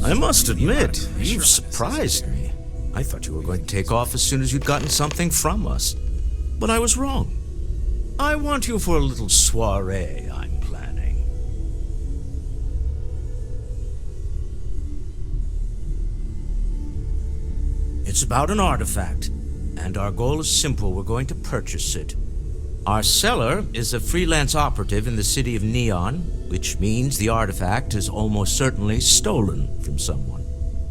I must admit, you've surprised me. I thought you were going to take off as soon as you'd gotten something from us. But I was wrong. I want you for a little soiree I'm planning. It's about an artifact, and our goal is simple. We're going to purchase it. Our seller is a freelance operative in the city of Neon, which means the artifact is almost certainly stolen from someone.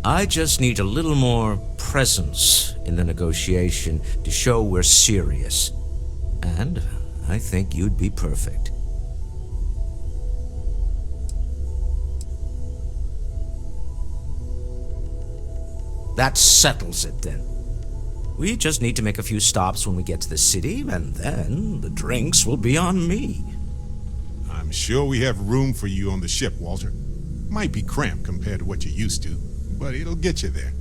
I just need a little more presence in the negotiation to show we're serious. And I think you'd be perfect. That settles it then. We just need to make a few stops when we get to the city, and then the drinks will be on me. I'm sure we have room for you on the ship, Walter. Might be cramped compared to what you're used to, but it'll get you there.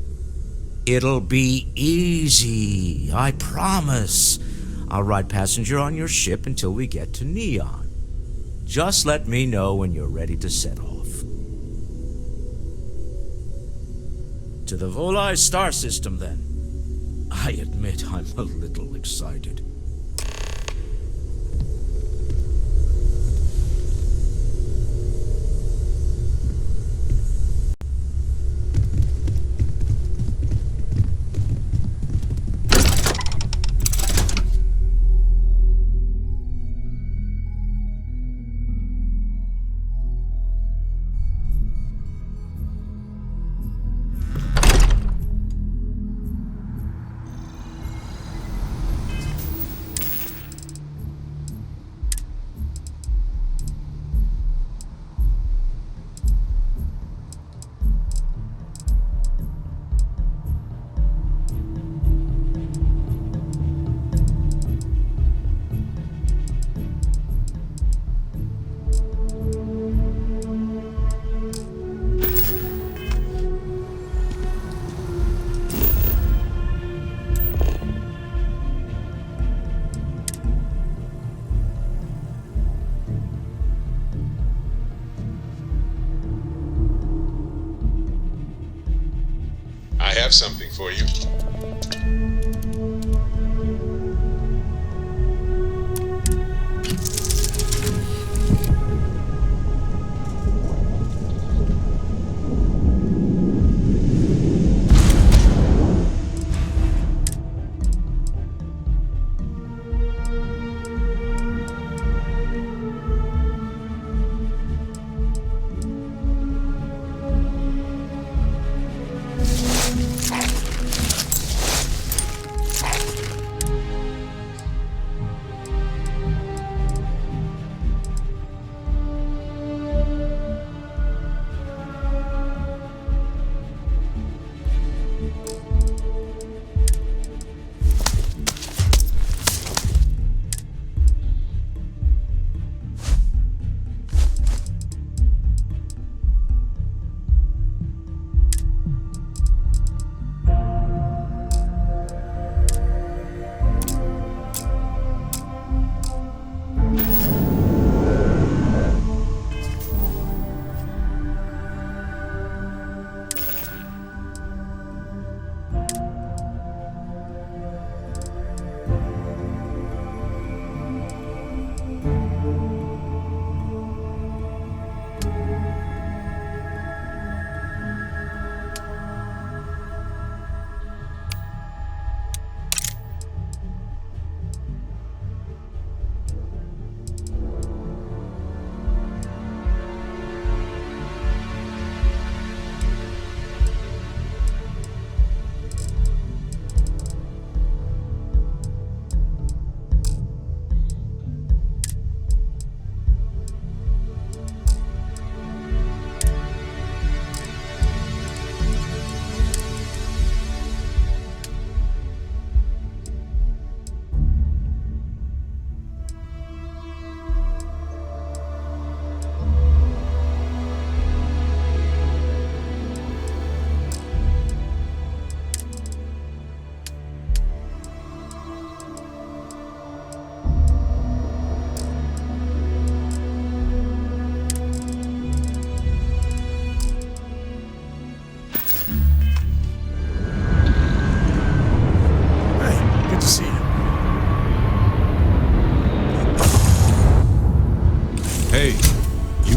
It'll be easy, I promise. I'll ride passenger on your ship until we get to Neon. Just let me know when you're ready to set off. To the Volai star system, then. I admit I'm a little excited. I have something for you.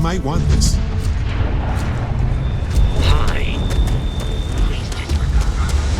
might want this. Hi. Please disregard.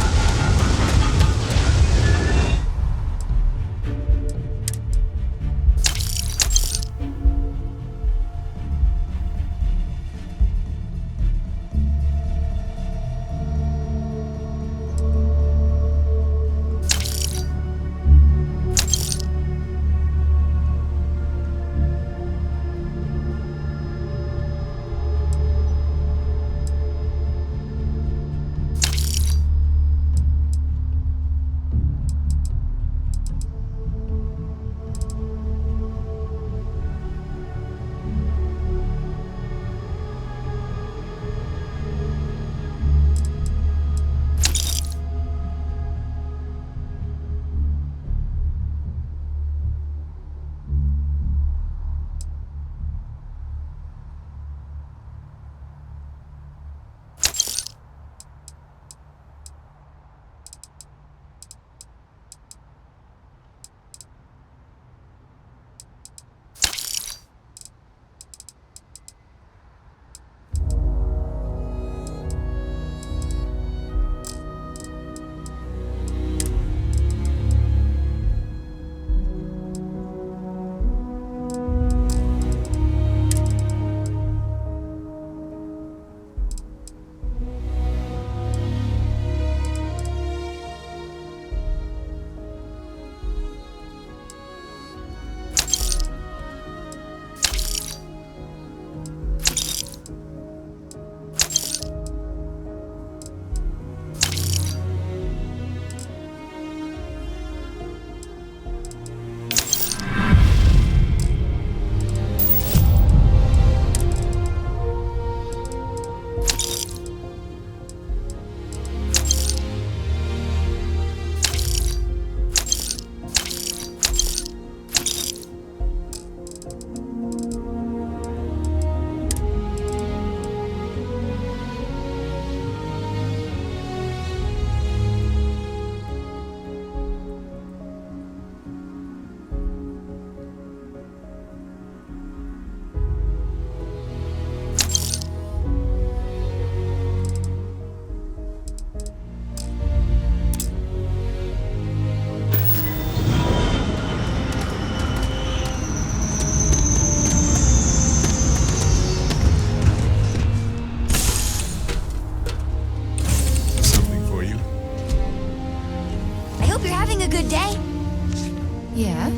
Yeah?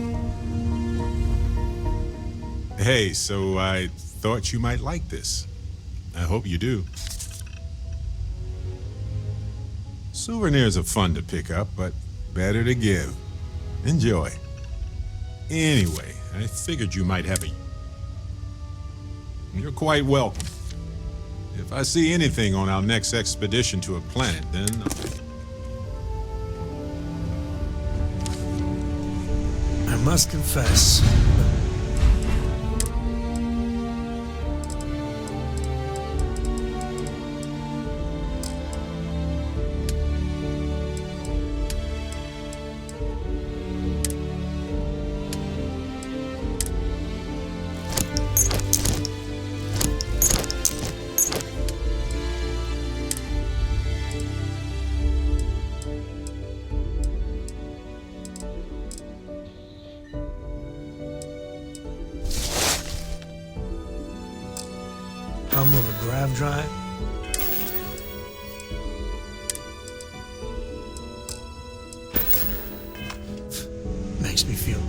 Hey, so I thought you might like this. I hope you do. Souvenirs are fun to pick up, but better to give. Enjoy. Anyway, I figured you might have a... You're quite welcome. If I see anything on our next expedition to a planet, then... I must confess. Of a grav drive. Makes me feel.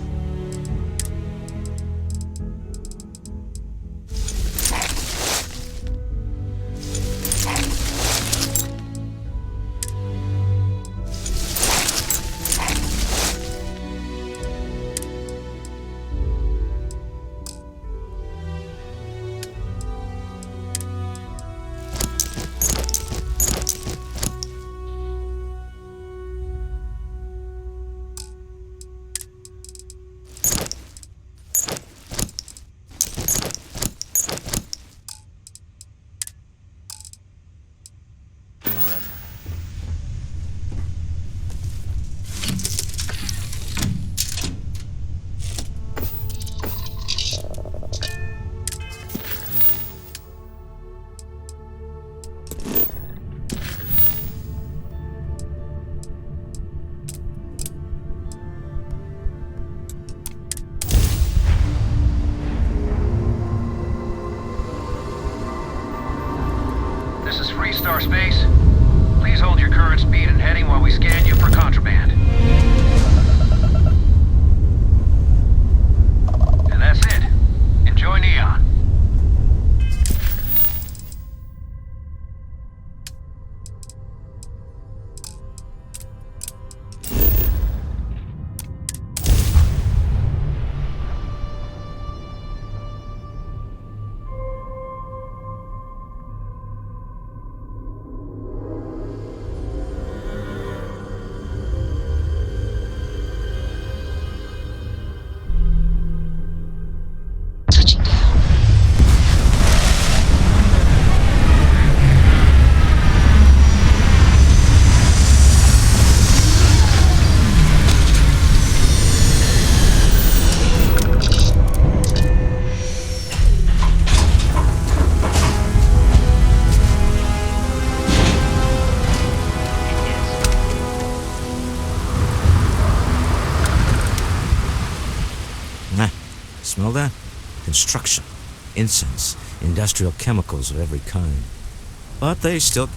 hyperspace. Please hold your current speed and heading while we scan you for contraband. And that's it. Enjoy Neon. Smell that? Construction, incense, industrial chemicals of every kind. But they still...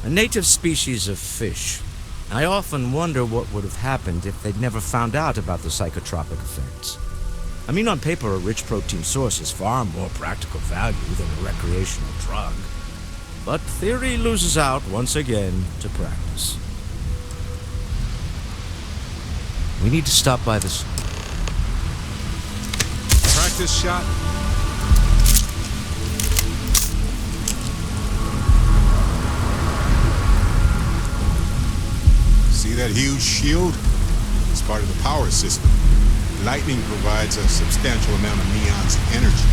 A native species of fish. I often wonder what would have happened if they'd never found out about the psychotropic effects. I mean, on paper, a rich protein source is far more practical value than a recreational drug. But theory loses out once again to practice. We need to stop by this... Practice shot. See that huge shield? It's part of the power system. Lightning provides a substantial amount of Neon's energy.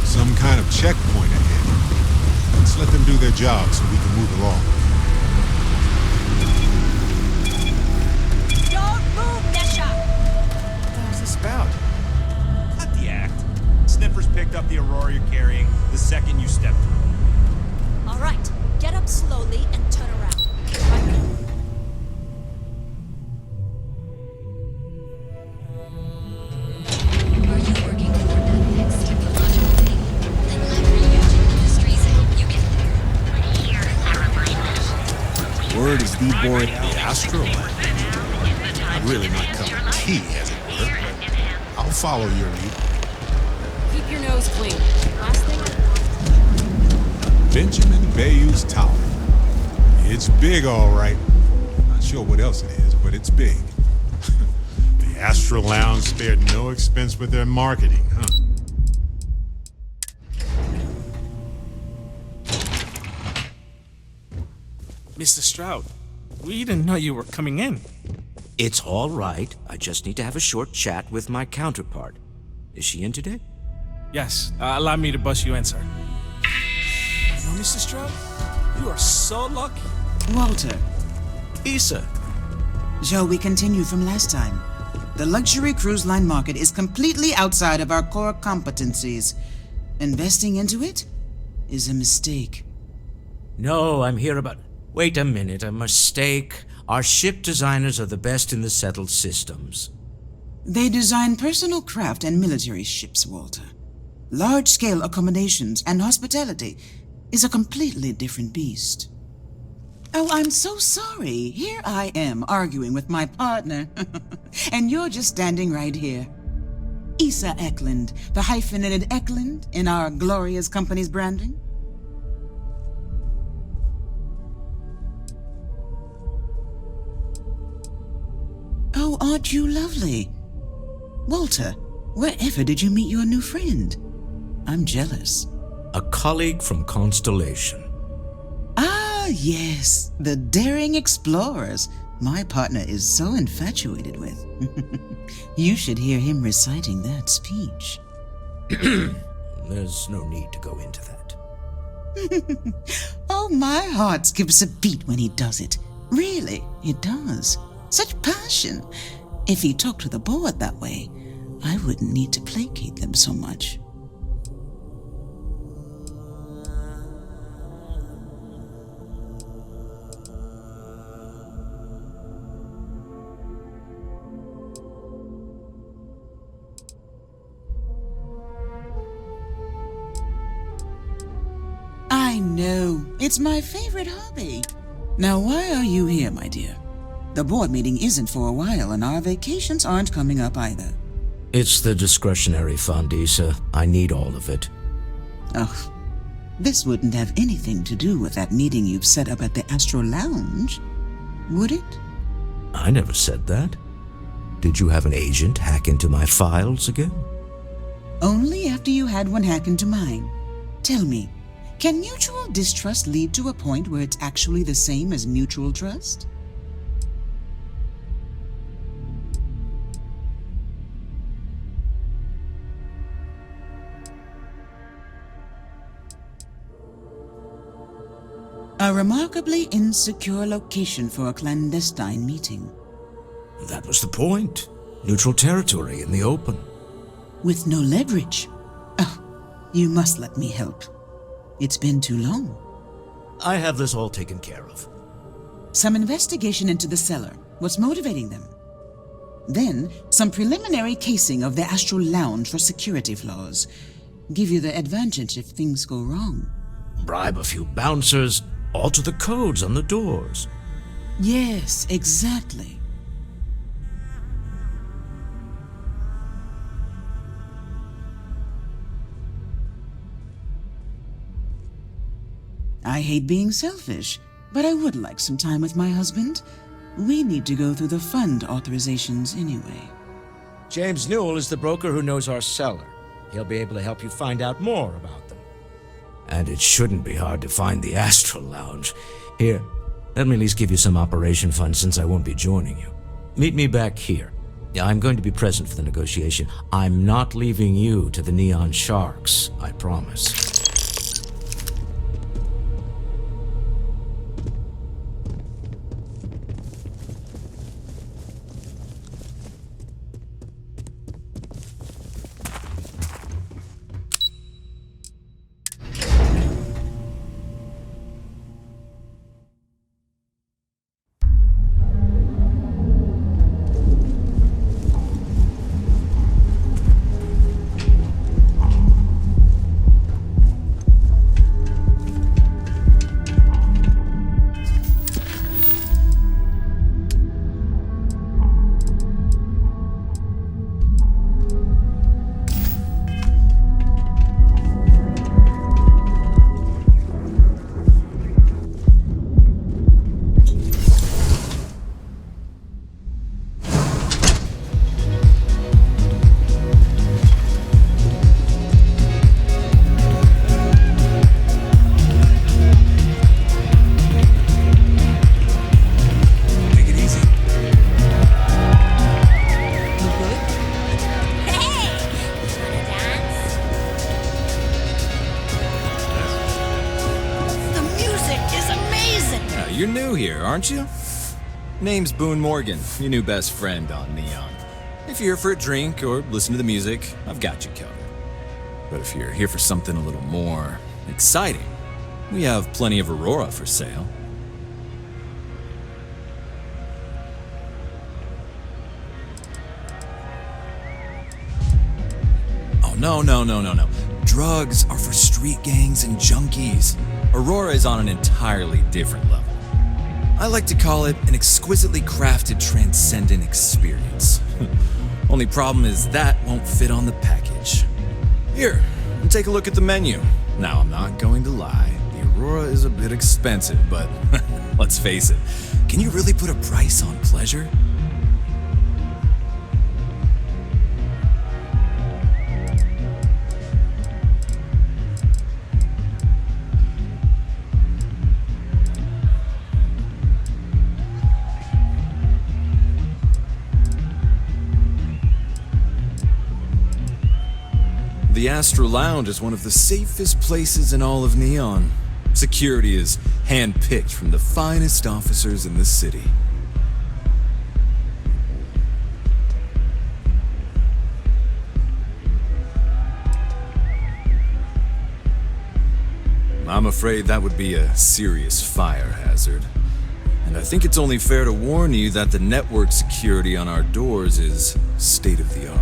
Some kind of checkpoint ahead. Let's let them do their job so we can move along. Don't move, Nesha! What's this about? Cut the act. Sniffers picked up the Aurora you're carrying the second you stepped through. All right, get up slowly and turn around. Right. Are you working for the next technological thing? Then Laboratory Industries help you get there. Here, I remind us. Word is deborn the astral. Really my cup of tea, as it were, but I'll follow your lead. Keep your nose clean. Last thing Benjamin Bayou's Tower. It's big, all right. Not sure what else it is, but it's big. The Astral Lounge spared no expense with their marketing, huh? Mr. Stroud, we didn't know you were coming in. It's all right. I just need to have a short chat with my counterpart. Is she in today? Yes, allow me to bust you in, sir. You know, Mr. Stroud, you are so lucky. Walter, Issa. shall we continue from last time? The luxury cruise line market is completely outside of our core competencies. Investing into it is a mistake. No, I'm here about... Wait a minute, a mistake. Our ship designers are the best in the settled systems. They design personal craft and military ships, Walter. Large-scale accommodations and hospitality is a completely different beast. Oh, I'm so sorry. Here I am arguing with my partner, and you're just standing right here. Issa Eklund, the hyphenated Eklund in our glorious company's branding. Oh, aren't you lovely? Walter, wherever did you meet your new friend? I'm jealous. A colleague from Constellation. Ah, yes, the daring explorers my partner is so infatuated with. You should hear him reciting that speech. There's no need to go into that. Oh, my heart skips a beat when he does it. Really, it does. Such passion. If he talked to the board that way, I wouldn't need to placate them so much. I know. It's my favorite hobby. Now, why are you here, my dear? The board meeting isn't for a while, and our vacations aren't coming up either. It's the discretionary fund, Issa. I need all of it. Oh, this wouldn't have anything to do with that meeting you've set up at the Astro Lounge, would it? I never said that. Did you have an agent hack into my files again? Only after you had one hack into mine. Tell me, can mutual distrust lead to a point where it's actually the same as mutual trust? A remarkably insecure location for a clandestine meeting. That was the point. Neutral territory in the open. With no leverage. Oh, you must let me help. It's been too long. I have this all taken care of. Some investigation into the cellar. What's motivating them? Then, some preliminary casing of the Astral Lounge for security flaws. Give you the advantage if things go wrong. Bribe a few bouncers, alter the codes on the doors. Yes, exactly. I hate being selfish, but I would like some time with my husband. We need to go through the fund authorizations anyway. James Newell is the broker who knows our cellar. He'll be able to help you find out more about them. And it shouldn't be hard to find the Astral Lounge. Here, let me at least give you some operation funds since I won't be joining you. Meet me back here. I'm going to be present for the negotiation. I'm not leaving you to the Neon Sharks, I promise. You're new here, aren't you? Name's Boone Morgan, your new best friend on Neon. If you're here for a drink or listen to the music, I've got you covered. But if you're here for something a little more exciting, we have plenty of Aurora for sale. Oh, no. Drugs are for street gangs and junkies. Aurora is on an entirely different level. I like to call it an exquisitely crafted, transcendent experience. Only problem is that won't fit on the package. Here, take a look at the menu. Now, I'm not going to lie. The Aurora is a bit expensive, but let's face it. Can you really put a price on pleasure? The Astral Lounge is one of the safest places in all of Neon. Security is hand-picked from the finest officers in the city. I'm afraid that would be a serious fire hazard. And I think it's only fair to warn you that the network security on our doors is state-of-the-art.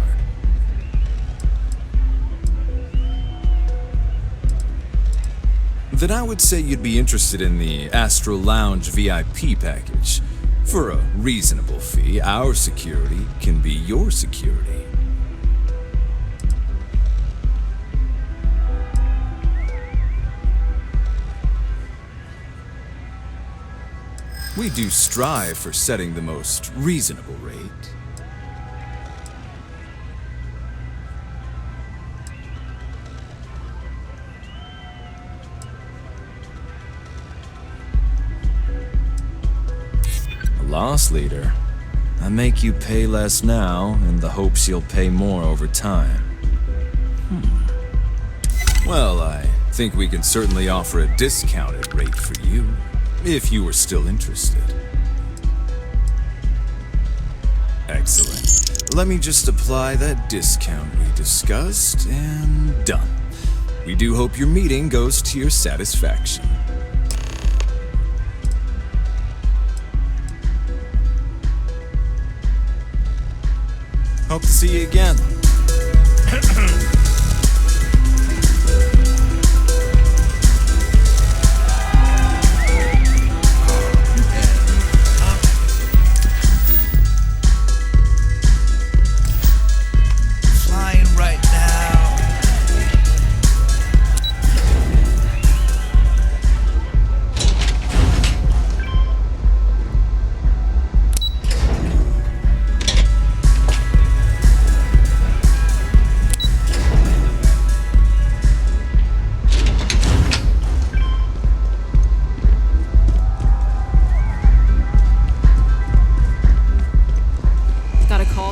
then I would say you'd be interested in the Astral Lounge VIP package. For a reasonable fee, our security can be your security. We do strive for setting the most reasonable rate. A loss leader. I make you pay less now in the hopes you'll pay more over time. Well, I think we can certainly offer a discounted rate for you. If you were still interested. Excellent. Let me just apply that discount we discussed, and done. We do hope your meeting goes to your satisfaction. Hope to see you again.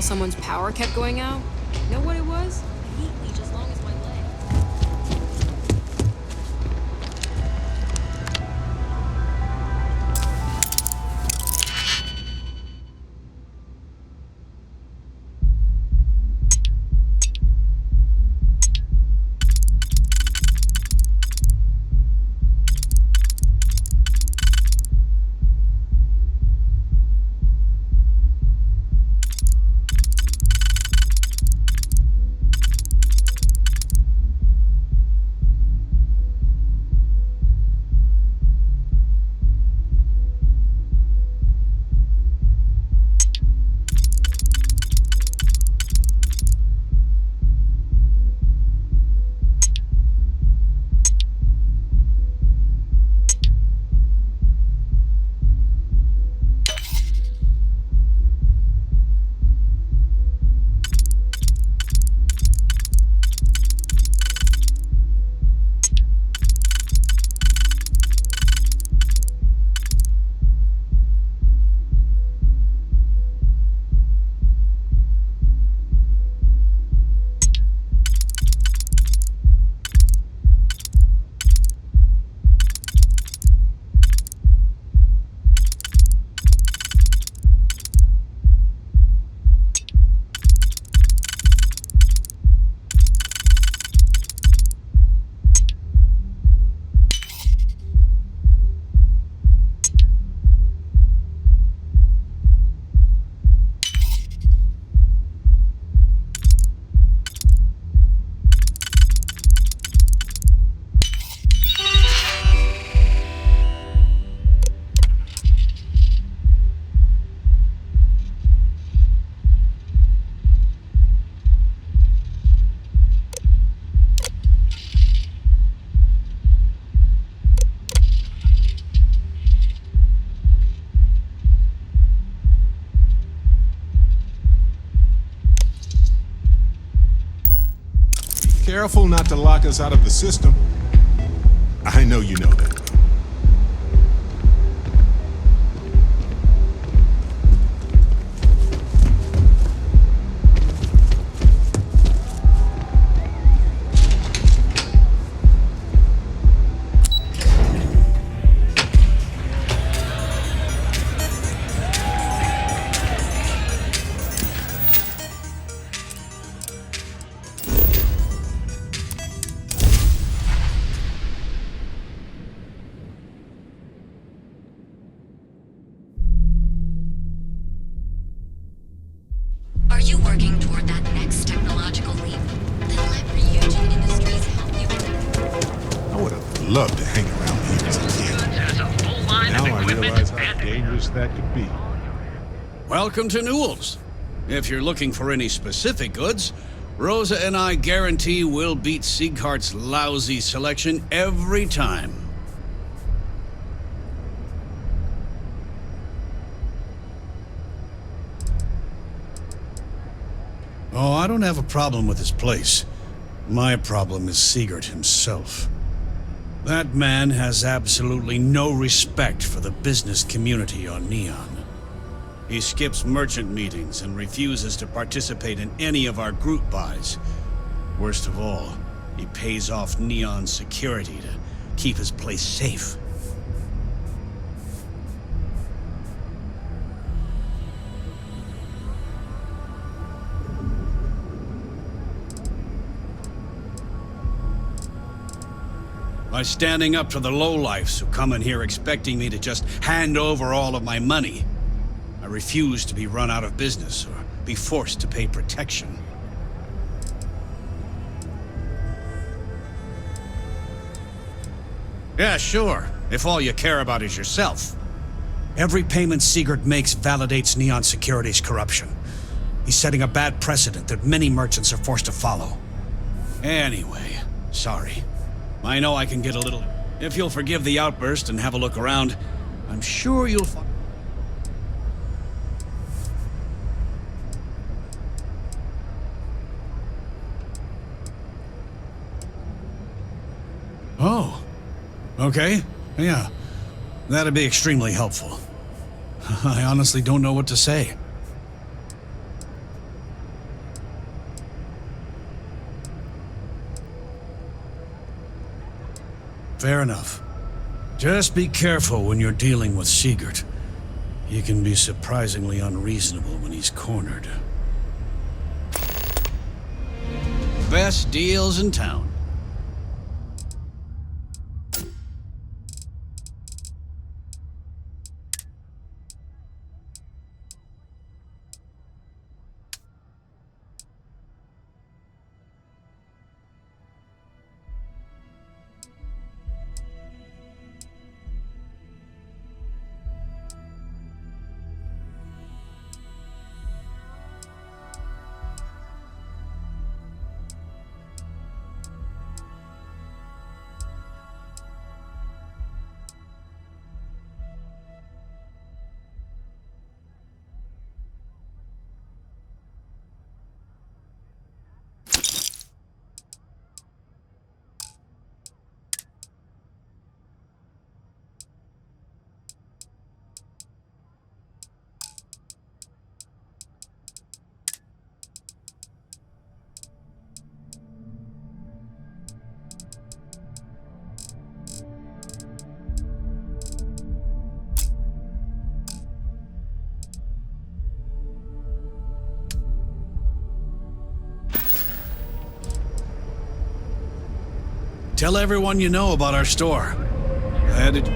Someone's power kept going out. Know what it was? A heat leech as long as my leg. Careful not to lock us out of the system. I know you know that. Are you working toward that next technological leap? Then let Ryujin Industries help you. I would have loved to hang around here as a kid. There's a full line Now of I equipment realize how and dangerous that could be. Welcome to Newell's. If you're looking for any specific goods, Rosa and I guarantee we'll beat Sieghart's lousy selection every time. Oh, I don't have a problem with this place. My problem is Siegert himself. That man has absolutely no respect for the business community on Neon. He skips merchant meetings and refuses to participate in any of our group buys. Worst of all, he pays off Neon's security to keep his place safe. By standing up to the lowlifes who come in here expecting me to just hand over all of my money. I refuse to be run out of business or be forced to pay protection. Yeah, sure, if all you care about is yourself. Every payment Siegert makes validates Neon Security's corruption. He's setting a bad precedent that many merchants are forced to follow. Anyway, sorry. I know I can get a little... If you'll forgive the outburst and have a look around, I'm sure you'll find... Oh. Okay. Yeah. That'd be extremely helpful. I honestly don't know what to say. Fair enough. Just be careful when you're dealing with Siegert. He can be surprisingly unreasonable when he's cornered. Best deals in town. Tell everyone you know about our store. Added.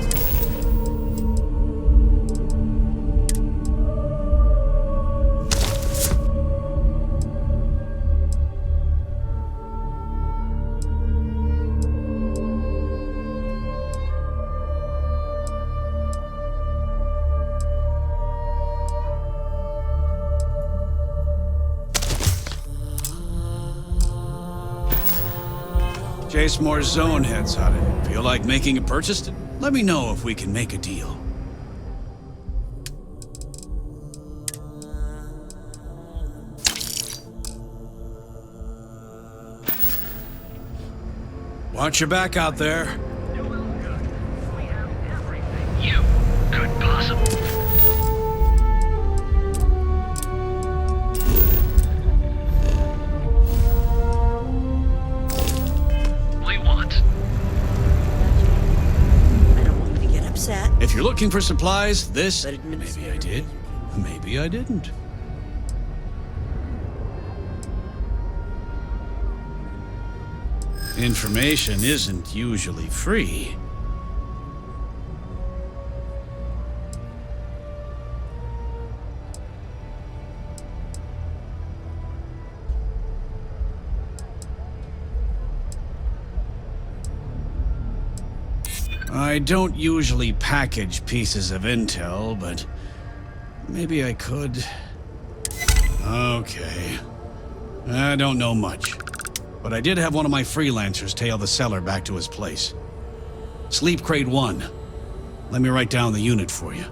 Chase more zone heads out of it. Feel like making a purchase? Let me know if we can make a deal. Watch your back out there. we have everything you could possibly... If you're looking for supplies, this... Maybe I did. Maybe I didn't. Information isn't usually free. I don't usually package pieces of intel, but maybe I could. Okay. I don't know much, but I did have one of my freelancers tail the seller back to his place. Sleep Crate 1. Let me write down the unit for you.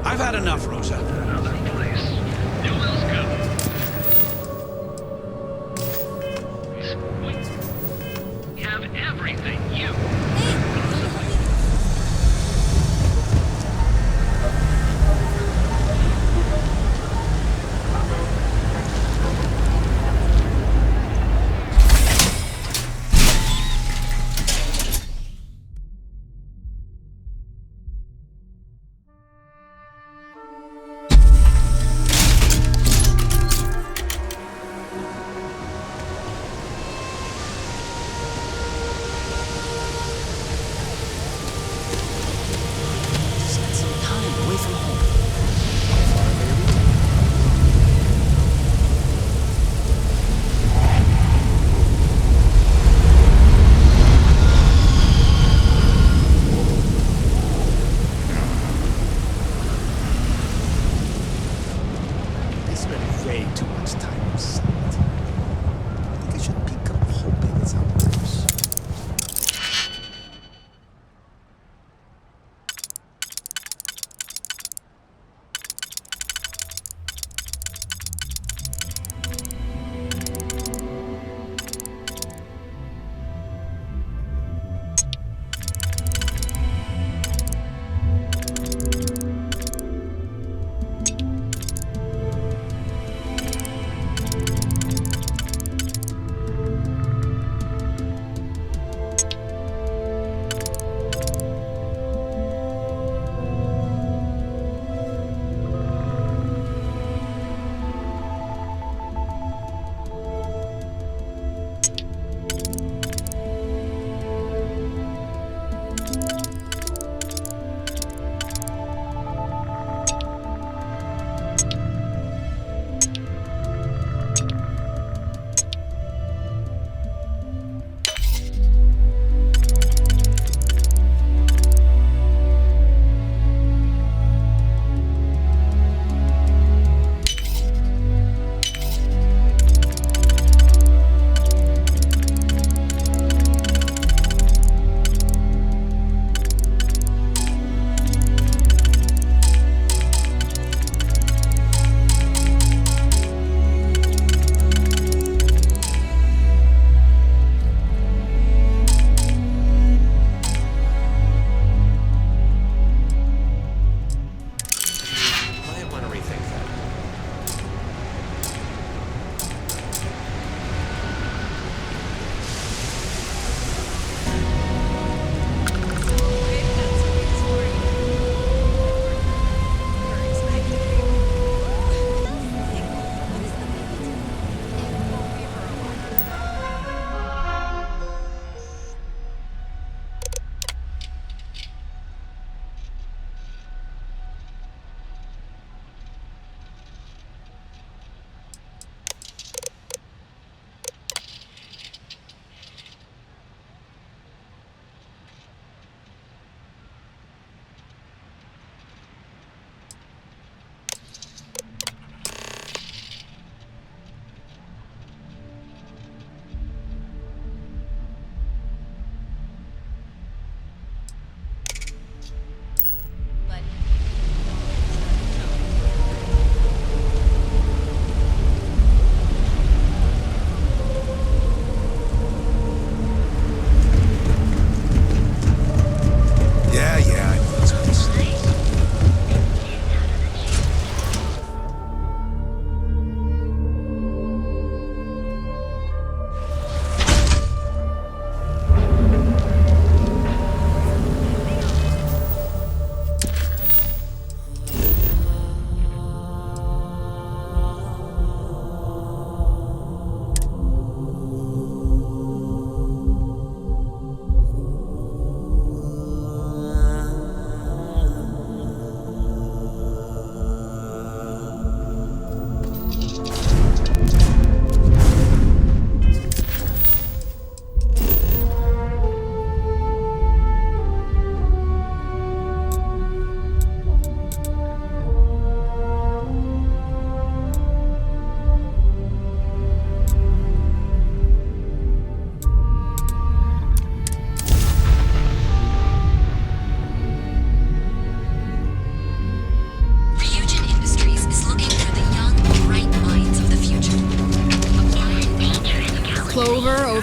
I've had enough, Rosa. Another place. New welcome. We have everything. You.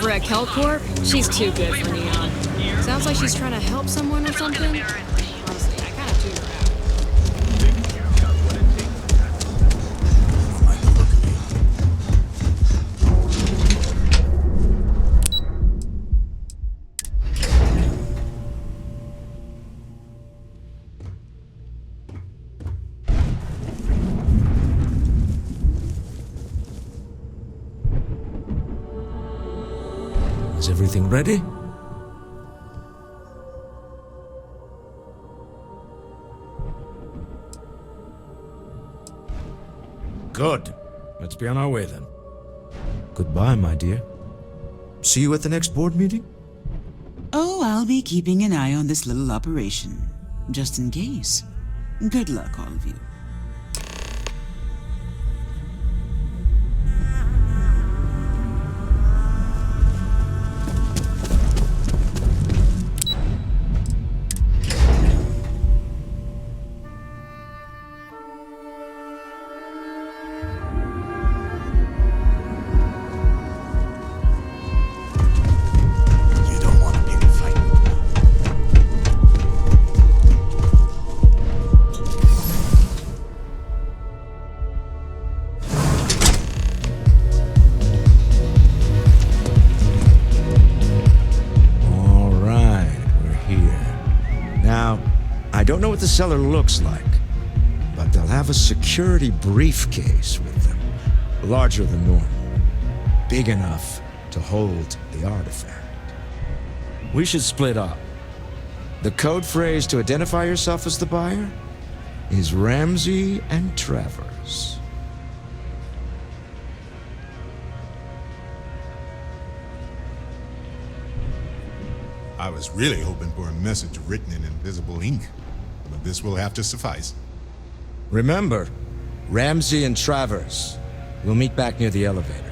over at Kelcorp, she's too good for Neon. Sounds like she's trying to help someone or something. Honestly, I kind of tuned her out. Is everything ready? Good. Let's be on our way then. Goodbye, my dear. See you at the next board meeting? Oh, I'll be keeping an eye on this little operation, just in case. Good luck, all of you. I don't know what the cellar looks like, but they'll have a security briefcase with them, larger than normal, big enough to hold the artifact. We should split up. The code phrase to identify yourself as the buyer is Ramsey and Travers. I was really hoping for a message written in invisible ink, but this will have to suffice. Remember, Ramsey and Travers. We'll meet back near the elevator.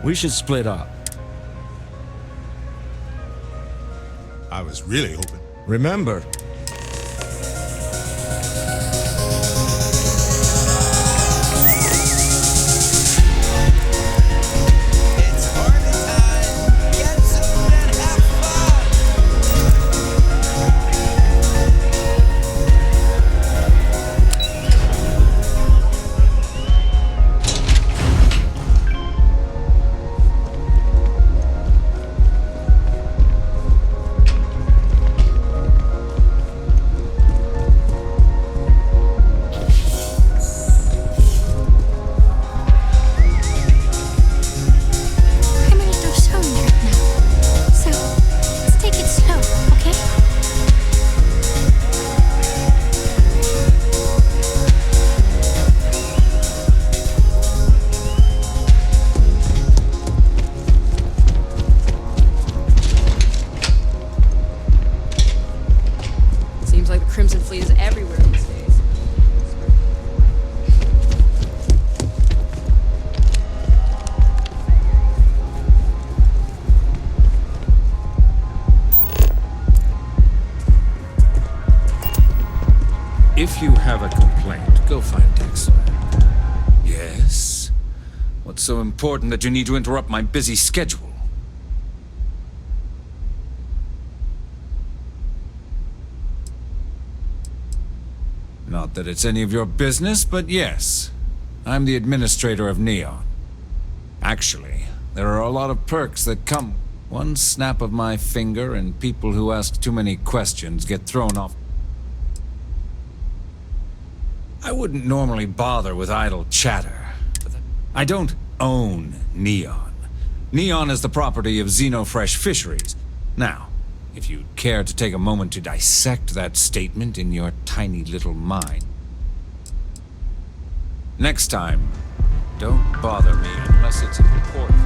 We should split up. I was really hoping. Remember, have a complaint. Go find Dexter. Yes? What's so important that you need to interrupt my busy schedule? Not that it's any of your business, but yes. I'm the administrator of Neon. Actually, there are a lot of perks that come. One snap of my finger and people who ask too many questions get thrown off. I wouldn't normally bother with idle chatter. I don't own Neon. Neon is the property of Xenofresh Fisheries. Now, if you'd care to take a moment to dissect that statement in your tiny little mind. Next time, don't bother me unless it's important.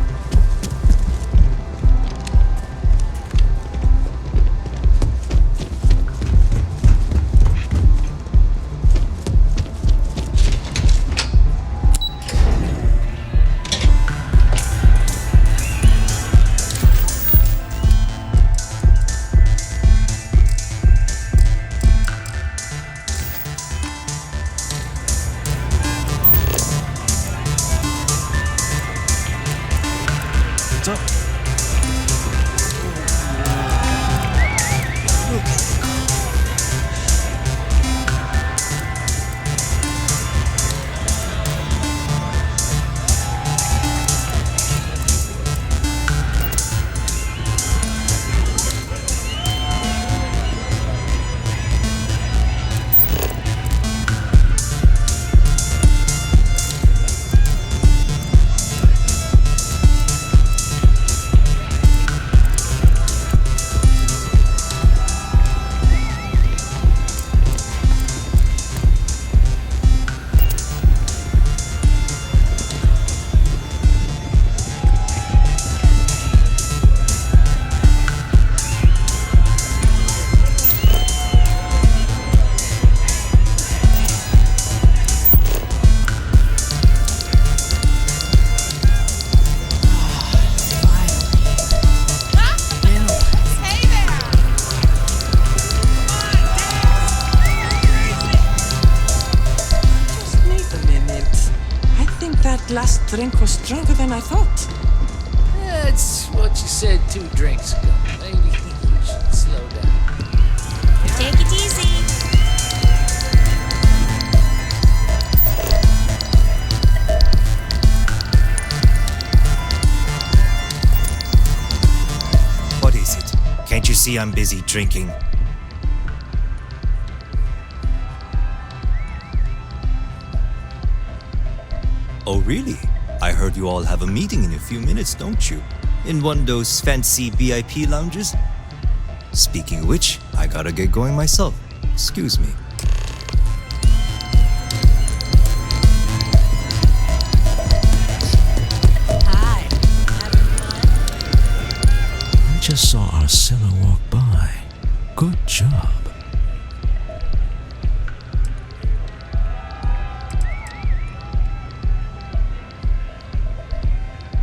Last drink was stronger than I thought. That's what you said 2 drinks ago. Maybe you should slow down. Take it easy. What is it? Can't you see I'm busy drinking? Oh, really? I heard you all have a meeting in a few minutes, don't you? In one of those fancy VIP lounges? Speaking of which, I gotta get going myself. Excuse me. Hi. I just saw our seller walk by. Good job.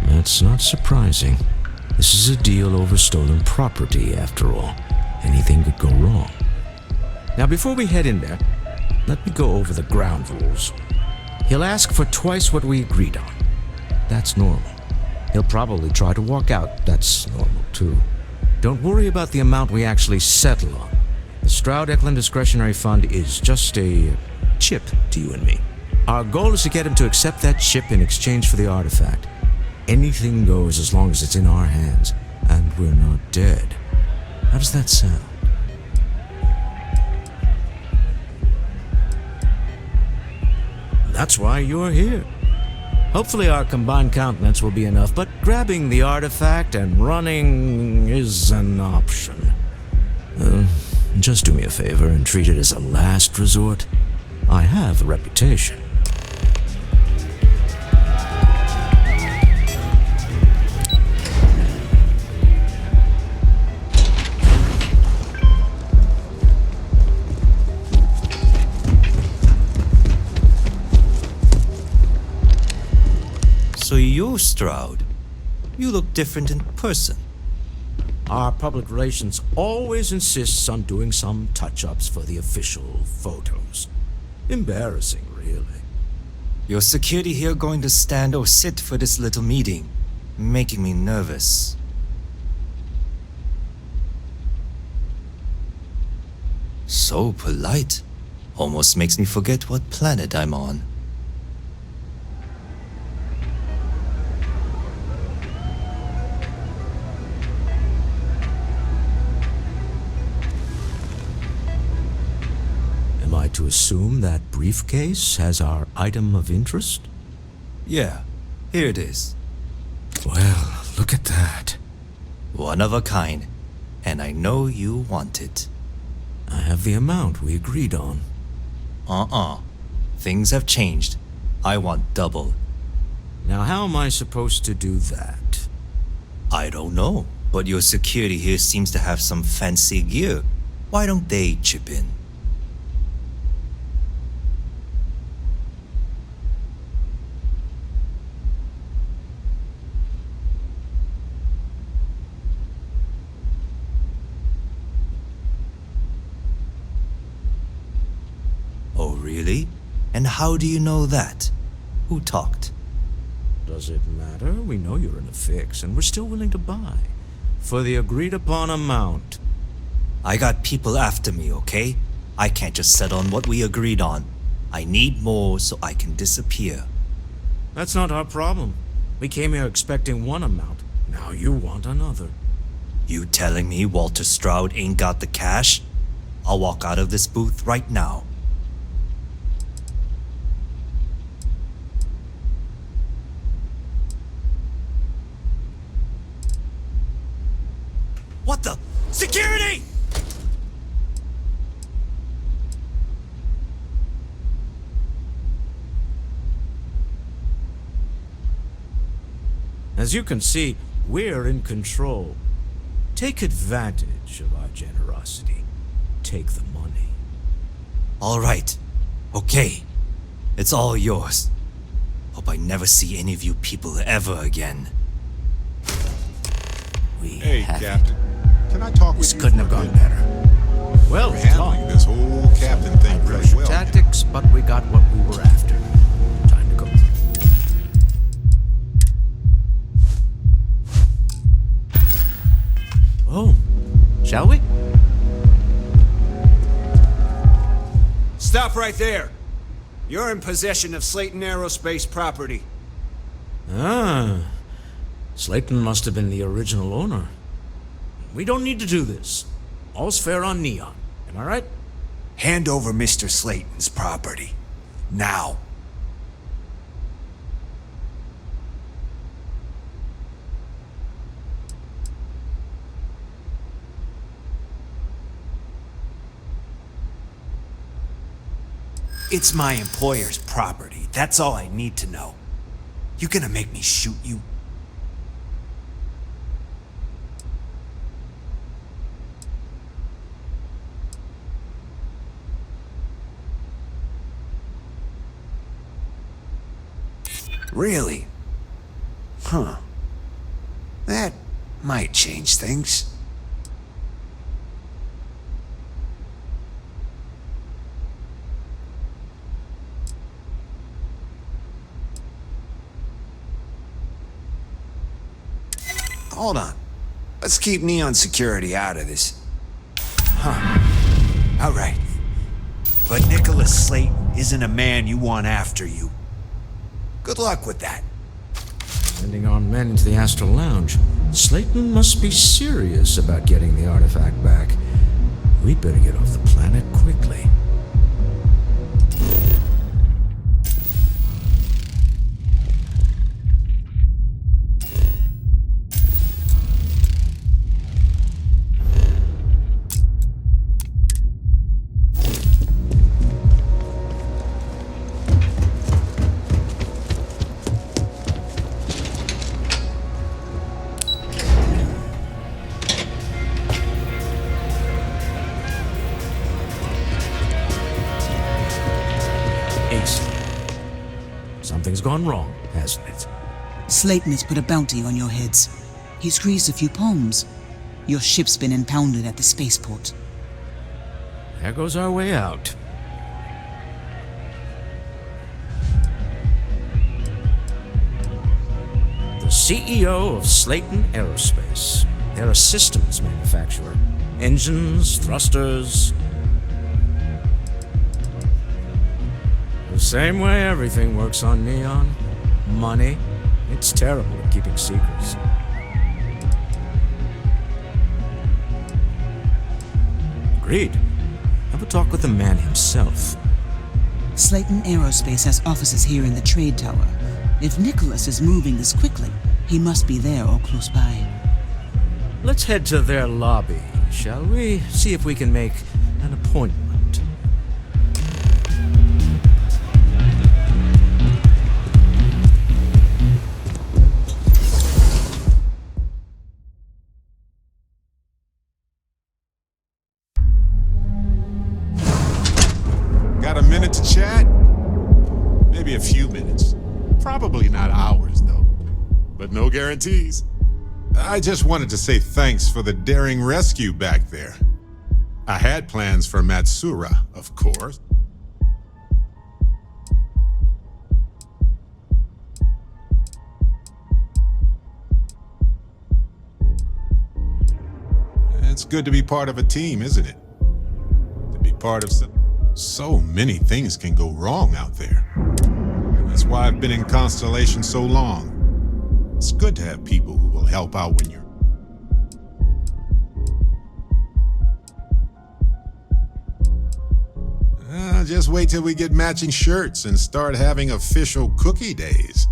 That's not surprising. This is a deal over stolen property, after all. Anything could go wrong. Now, before we head in there, let me go over the ground rules. He'll ask for twice what we agreed on. That's normal. He'll probably try to walk out. That's normal, too. Don't worry about the amount we actually settle on. The Stroud-Eklund Discretionary Fund is just a chip to you and me. Our goal is to get him to accept that chip in exchange for the artifact. Anything goes as long as it's in our hands, and we're not dead. How does that sound? That's why you're here. Hopefully our combined countenance will be enough, but grabbing the artifact and running is an option. Just do me a favor and treat it as a last resort. I have a reputation. So you're Stroud. You look different in person. Our public relations always insists on doing some touch-ups for the official photos. Embarrassing, really. Your security here going to stand or sit for this little meeting, making me nervous. So polite. Almost makes me forget what planet I'm on. Am I to assume that briefcase has our item of interest? Yeah, here it is. Well, look at that. One of a kind, and I know you want it. I have the amount we agreed on. Things have changed. I want double. Now how am I supposed to do that? I don't know, but your security here seems to have some fancy gear. Why don't they chip in? Oh, really? And how do you know that? Who talked? Does it matter? We know you're in a fix, and we're still willing to buy. For the agreed-upon amount. I got people after me, okay? I can't just settle on what we agreed on. I need more so I can disappear. That's not our problem. We came here expecting one amount. Now you want another. You telling me Walter Stroud ain't got the cash? I'll walk out of this booth right now. What the? Security! As you can see, we're in control. Take advantage of our generosity. Take the money. All right. Okay. It's all yours. Hope I never see any of you people ever again. Hey, Captain. Can I talk with you? This couldn't have gone better. Well, We're handling this whole captain thing really Russian well. tactics, but we got what we were after. Time to go. Oh, shall we? Stop right there. You're in possession of Slayton Aerospace property. Ah, Slayton must have been the original owner. We don't need to do this. All's fair on Neon. Am I right? Hand over Mr. Slayton's property. Now. It's my employer's property. That's all I need to know. You gonna make me shoot you? Really? Huh. That might change things. Hold on. Let's keep Neon Security out of this. Huh. All right. But Nicholas Slayton isn't a man you want after you. Good luck with that. Sending our men into the Astral Lounge. Slayton must be serious about getting the artifact back. We'd better get off the planet quickly. Something's gone wrong, hasn't it? Slayton has put a bounty on your heads. He's greased a few palms. Your ship's been impounded at the spaceport. There goes our way out. CEO of Slayton Aerospace. They're a systems manufacturer. Engines, thrusters. The same way everything works on Neon. Money. It's terrible at keeping secrets. Agreed. Have a talk with the man himself. Slayton Aerospace has offices here in the trade tower. If Nicholas is moving this quickly, he must be there or close by. Let's head to their lobby, shall we? See if we can make an appointment. Got a minute to chat? Maybe a few minutes. Probably not hours, though. But no guarantees. I just wanted to say thanks for the daring rescue back there. I had plans for Matsura, of course. It's good to be part of a team, isn't it? To be part of so many things can go wrong out there. That's why I've been in Constellation so long. It's good to have people who will help out when you're... Just wait till we get matching shirts and start having official cookie days.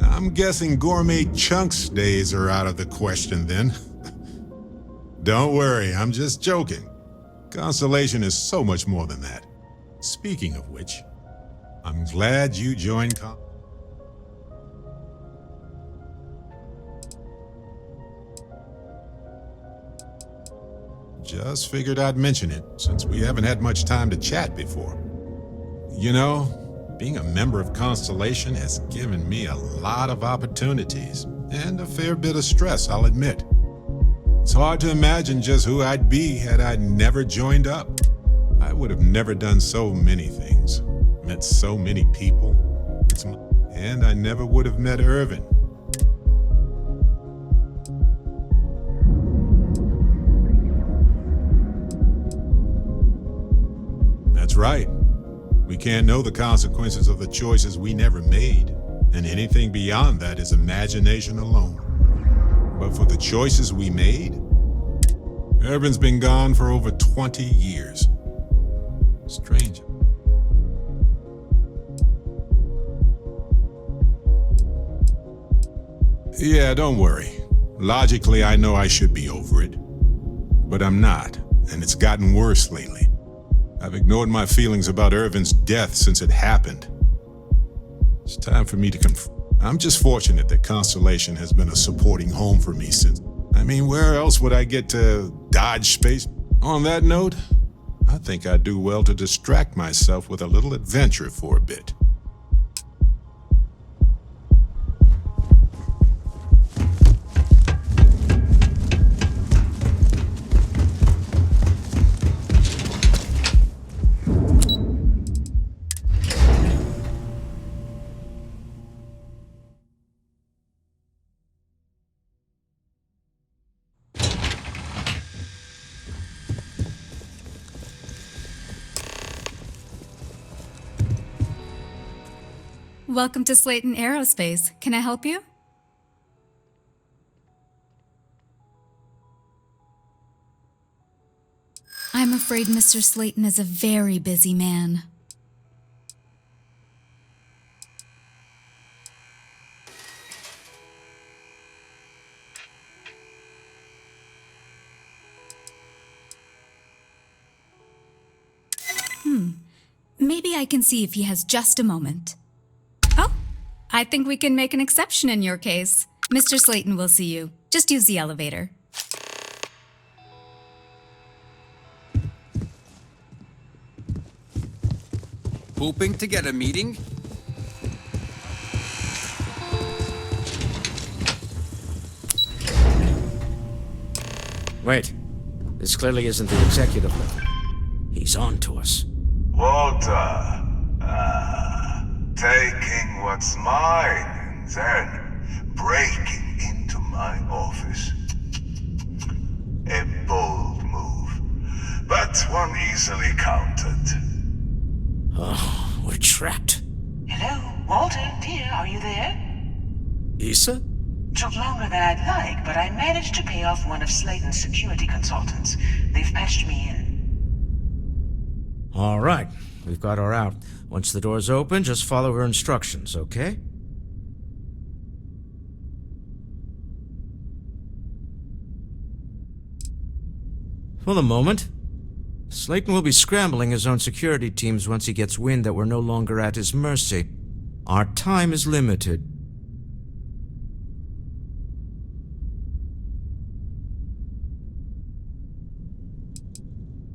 I'm guessing gourmet chunks days are out of the question then. Don't worry, I'm just joking. Constellation is so much more than that. Speaking of which, I'm glad you joined Just figured I'd mention it, since we haven't had much time to chat before. You know, being a member of Constellation has given me a lot of opportunities, and a fair bit of stress, I'll admit. It's hard to imagine just who I'd be had I never joined up. I would have never done so many things, met so many people, and I never would have met Irvin. That's right. We can't know the consequences of the choices we never made, and anything beyond that is imagination alone. But for the choices we made, Irvin's been gone for over 20 years. Strange. Yeah, don't worry. Logically, I know I should be over it. But I'm not, and it's gotten worse lately. I've ignored my feelings about Irvin's death since it happened. It's time for me to confront. I'm just fortunate that Constellation has been a supporting home for me since. I mean, where else would I get to dodge space? On that note, I think I'd do well to distract myself with a little adventure for a bit. Welcome to Slayton Aerospace. Can I help you? I'm afraid Mr. Slayton is a very busy man. Maybe I can see if he has just a moment. Oh, I think we can make an exception in your case. Mr. Slayton will see you. Just use the elevator. Hoping to get a meeting? Wait, this clearly isn't the executive level. He's on to us. Walter, taking what's mine and then breaking into my office. A bold move, but one easily countered. Oh, we're trapped. Hello, Walter, dear, are you there? Issa? Took longer than I'd like, but I managed to pay off one of Slayton's security consultants. They've patched me in. All right, we've got her out. Once the door's open, just follow her instructions, okay? For the moment, Slayton will be scrambling his own security teams once he gets wind that we're no longer at his mercy. Our time is limited.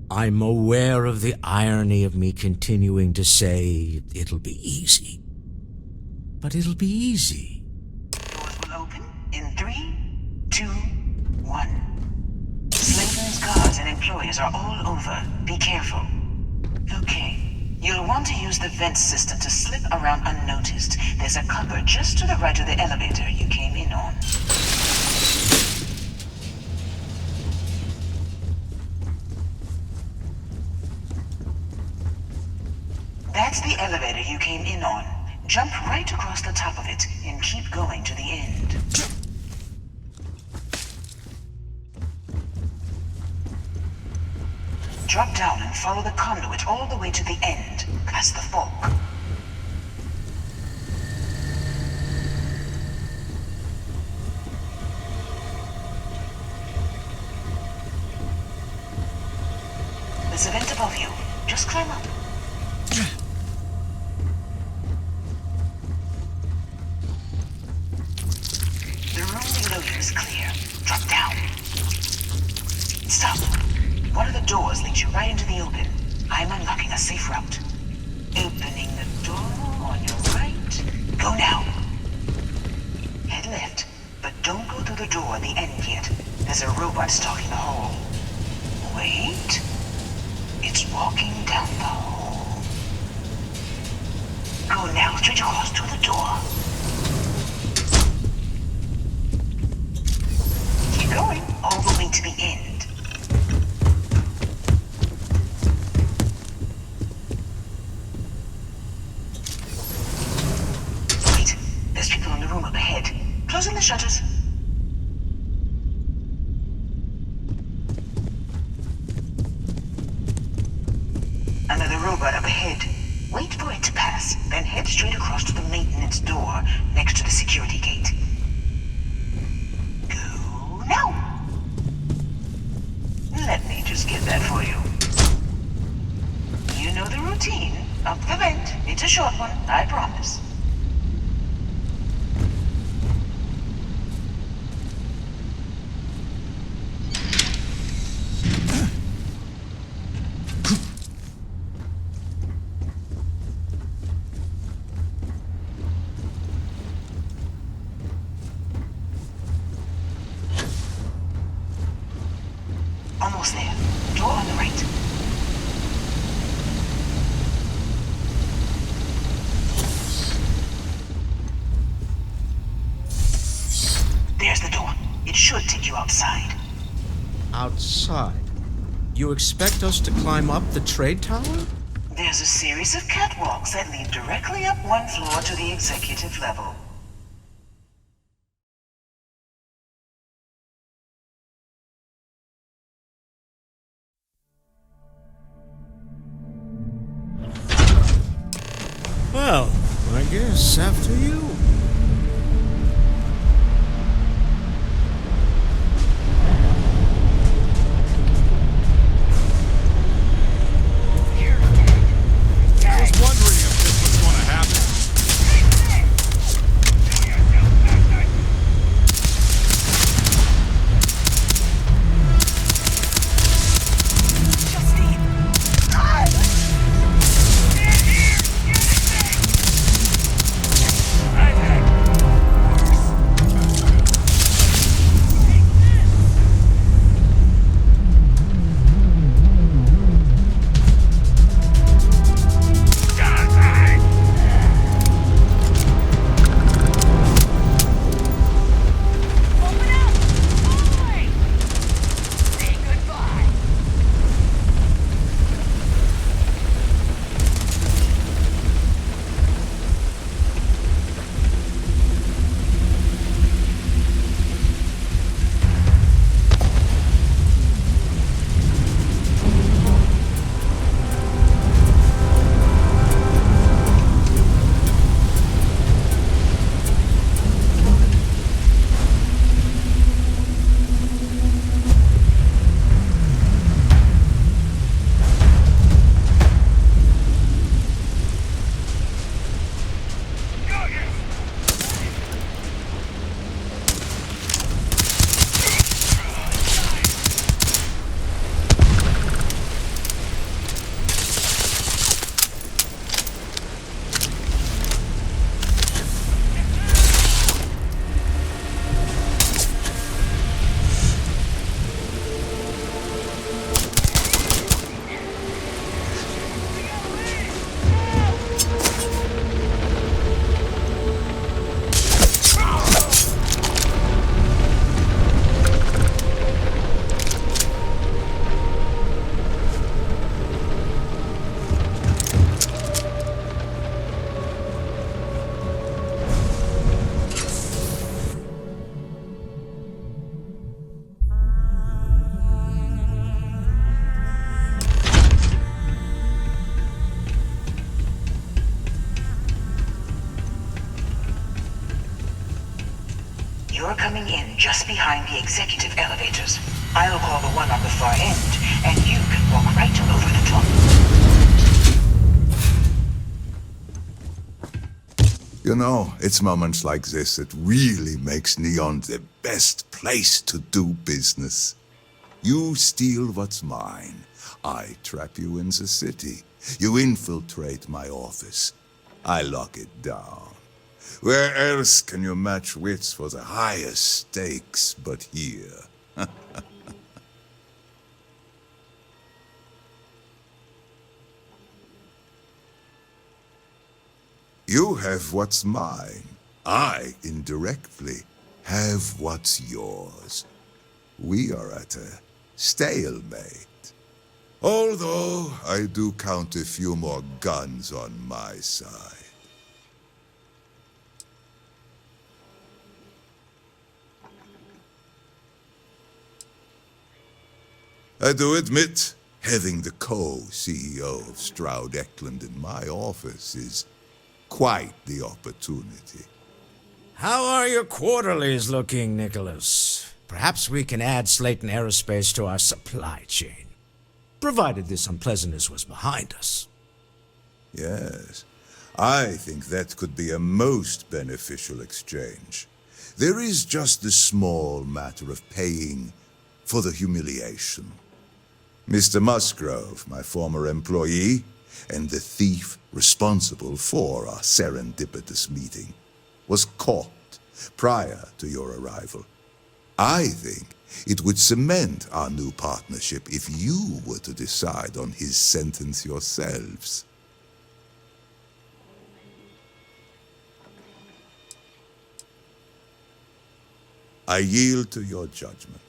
I'm aware of the irony of me continuing to say it'll be easy. But it'll be easy. Doors will open in 3, 2, 1. Slayton's guards and employees are all over. Be careful. Okay. You'll want to use the vent system to slip around unnoticed. There's a cupboard just to the right of the elevator you came in on. That's the elevator you came in on. Jump right across the top of it and keep going to the end. Drop down and follow the conduit all the way to the end, past the fork. There's a vent above you. Just climb up. The room below you is clear. Drop down. Stop. One of the doors leads you right into the open. I'm unlocking a safe route. Opening the door on your right. Go now. Head left, but don't go through the door at the end yet. There's a robot stalking the hall. Wait. It's walking down the hall. Go now, straight across to the door. Keep going, all the way to the end. Wait, there's people in the room up ahead. Closing the shutters. Another robot up ahead. Wait for it to pass, then head straight across to the maintenance door next to the security gate. Go now. Let me just get that for you. You know the routine. Up the vent. It's a short one, I promise. Almost there. Door on the right. There's the door. It should take you outside. Outside? You expect us to climb up the trade tower? There's a series of catwalks that lead directly up one floor to the executive level. Well, I guess after you. I was wondering if this was going to happen. coming in just behind the executive elevators. I'll call the one on the far end, and you can walk right over the top. You know, it's moments like this that really makes Neon the best place to do business. You steal what's mine. I trap you in the city. You infiltrate my office. I lock it down. Where else can you match wits for the highest stakes but here? You have what's mine. I, indirectly, have what's yours. We are at a stalemate. Although I do count a few more guns on my side. I do admit, having the co-CEO of Stroud Eklund in my office is quite the opportunity. How are your quarterlies looking, Nicholas? Perhaps we can add Slayton Aerospace to our supply chain, provided this unpleasantness was behind us. Yes, I think that could be a most beneficial exchange. There is just the small matter of paying for the humiliation. Mr. Musgrove, my former employee, and the thief responsible for our serendipitous meeting, was caught prior to your arrival. I think it would cement our new partnership if you were to decide on his sentence yourselves. I yield to your judgment.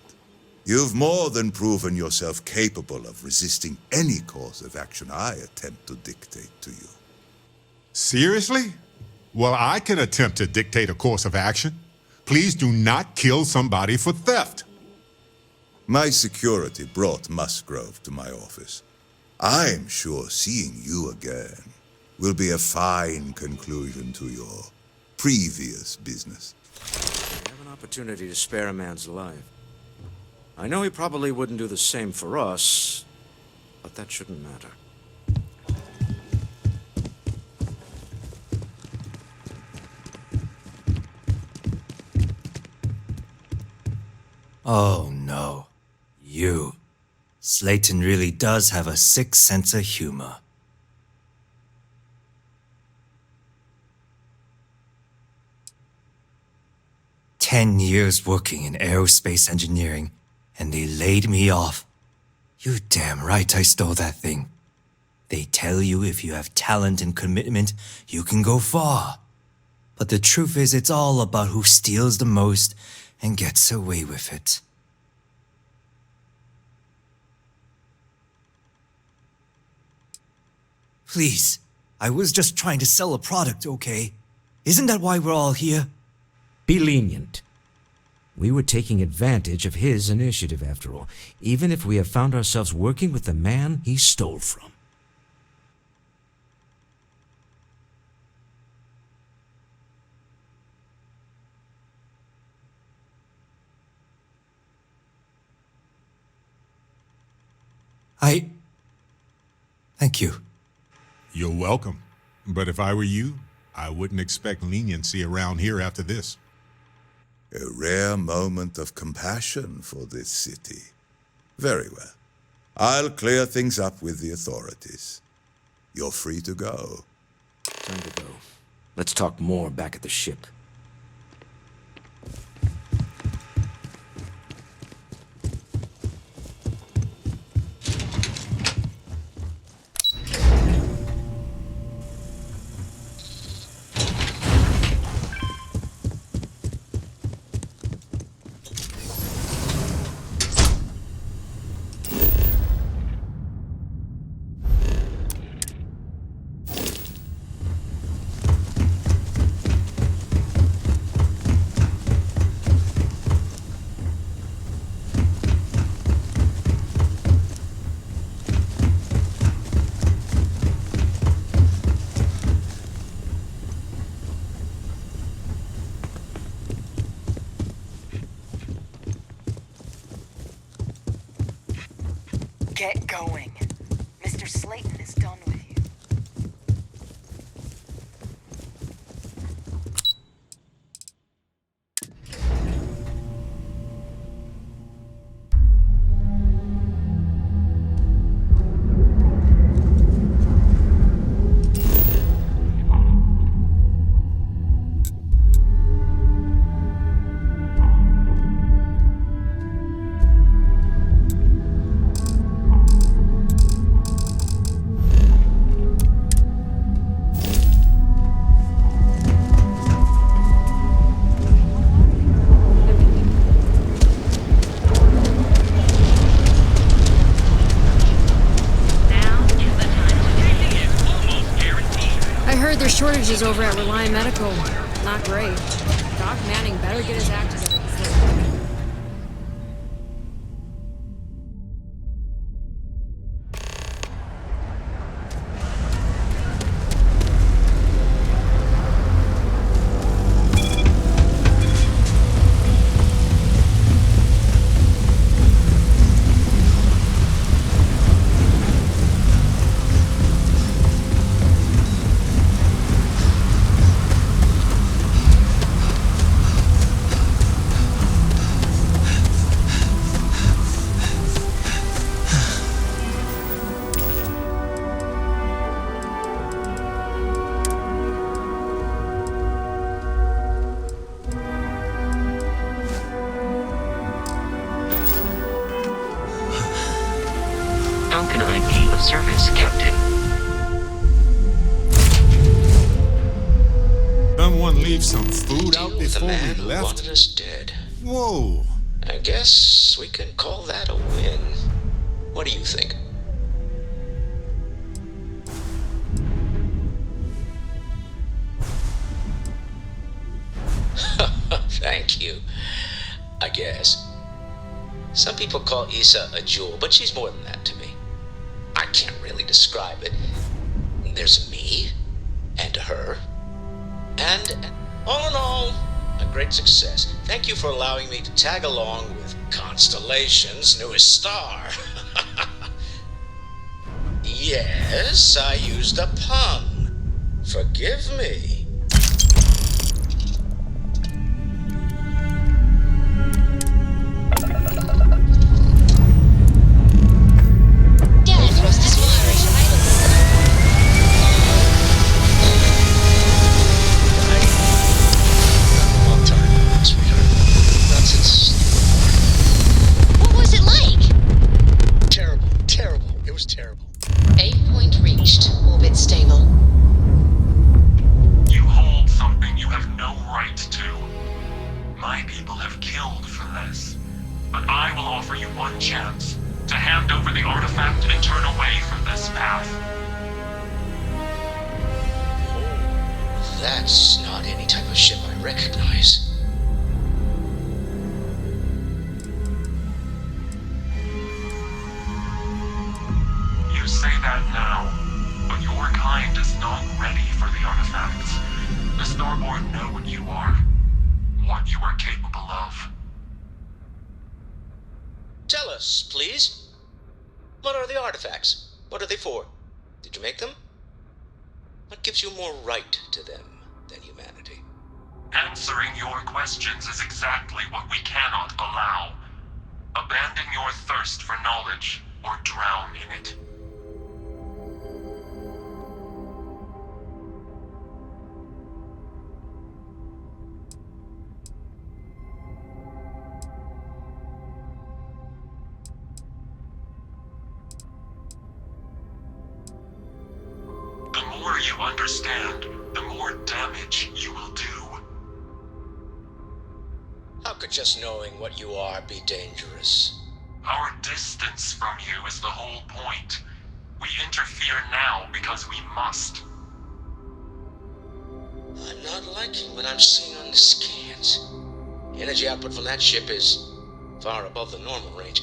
You've more than proven yourself capable of resisting any course of action I attempt to dictate to you. Seriously? Well, I can attempt to dictate a course of action. Please do not kill somebody for theft. My security brought Musgrove to my office. I'm sure seeing you again will be a fine conclusion to your previous business. We have an opportunity to spare a man's life. I know he probably wouldn't do the same for us, but that shouldn't matter. Oh no. You. Slayton really does have a sick sense of humor. "10 years working in aerospace engineering, and they laid me off. You damn right I stole that thing. They tell you if you have talent and commitment, you can go far. But the truth is, it's all about who steals the most and gets away with it." Please, I was just trying to sell a product, okay? Isn't that why we're all here? Be lenient. We were taking advantage of his initiative, after all, even if we have found ourselves working with the man he stole from. Thank you. You're welcome. But if I were you, I wouldn't expect leniency around here after this. A rare moment of compassion for this city. Very well. I'll clear things up with the authorities. You're free to go. Time to go. Let's talk more back at the ship. Get going. Mr. Slayton is done with you. Shortages over at Reliant Medical. Not great. Doc Manning better get his act together before. How can I be of service, Captain? Someone leave some food out before The man we who left? wanted us dead. Whoa. I guess we can call that a win. What do you think? Thank you. I guess. Some people call Issa a jewel, but she's more than that to me. I can't really describe it. There's me, and her, and all in all, a great success. Thank you for allowing me to tag along with Constellation's newest star. Yes, I used a pun. Forgive me. That's not any type of ship I recognize. You say that now, but your kind is not ready for the artifacts. The Starborn know what you are capable of. Tell us, please. What are the artifacts? What are they for? Did you make them? What gives you more right to them than humanity? Answering your questions is exactly what we cannot allow. Abandon your thirst for knowledge, or drown in it. The more you understand, the more damage you will do. How could just knowing what you are be dangerous? Our distance from you is the whole point. We interfere now because we must. I'm not liking what I'm seeing on the scans. Energy output from that ship is far above the normal range.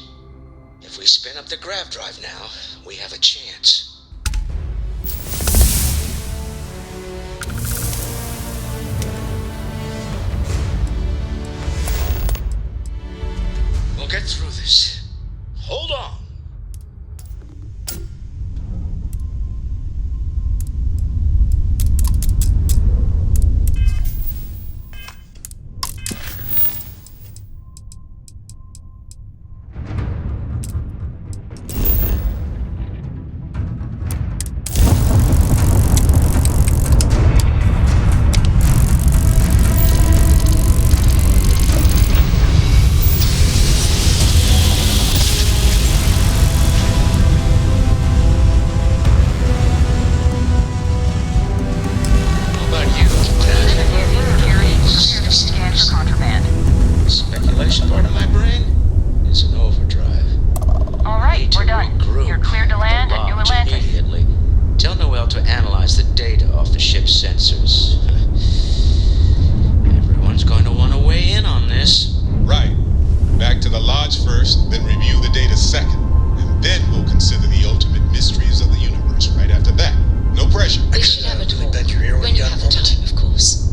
If we spin up the grav drive now, we have a chance. We'll get through this. Hold on. sensors. Everyone's going to want to weigh in on this. Right. Back to the lodge first, then review the data second. And then we'll consider the ultimate mysteries of the universe right after that. No pressure. We should have a talk. When you have the time, of course.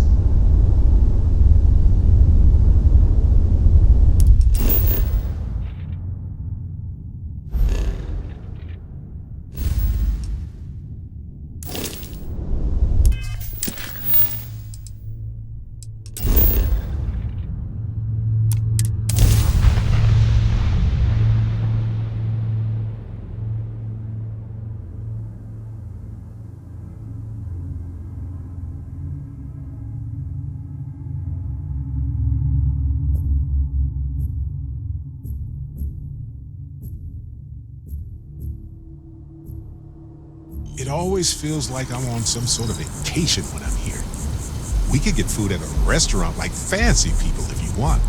It always feels like I'm on some sort of vacation when I'm here. We could get food at a restaurant like fancy people if you want.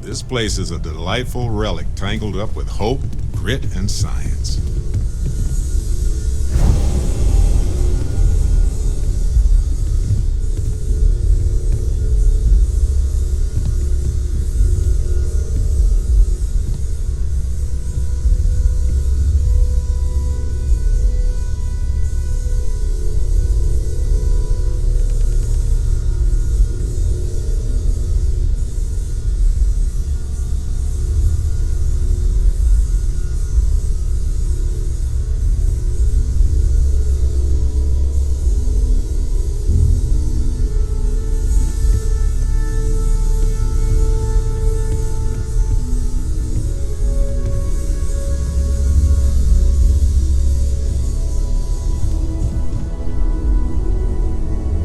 This place is a delightful relic tangled up with hope, grit, and science.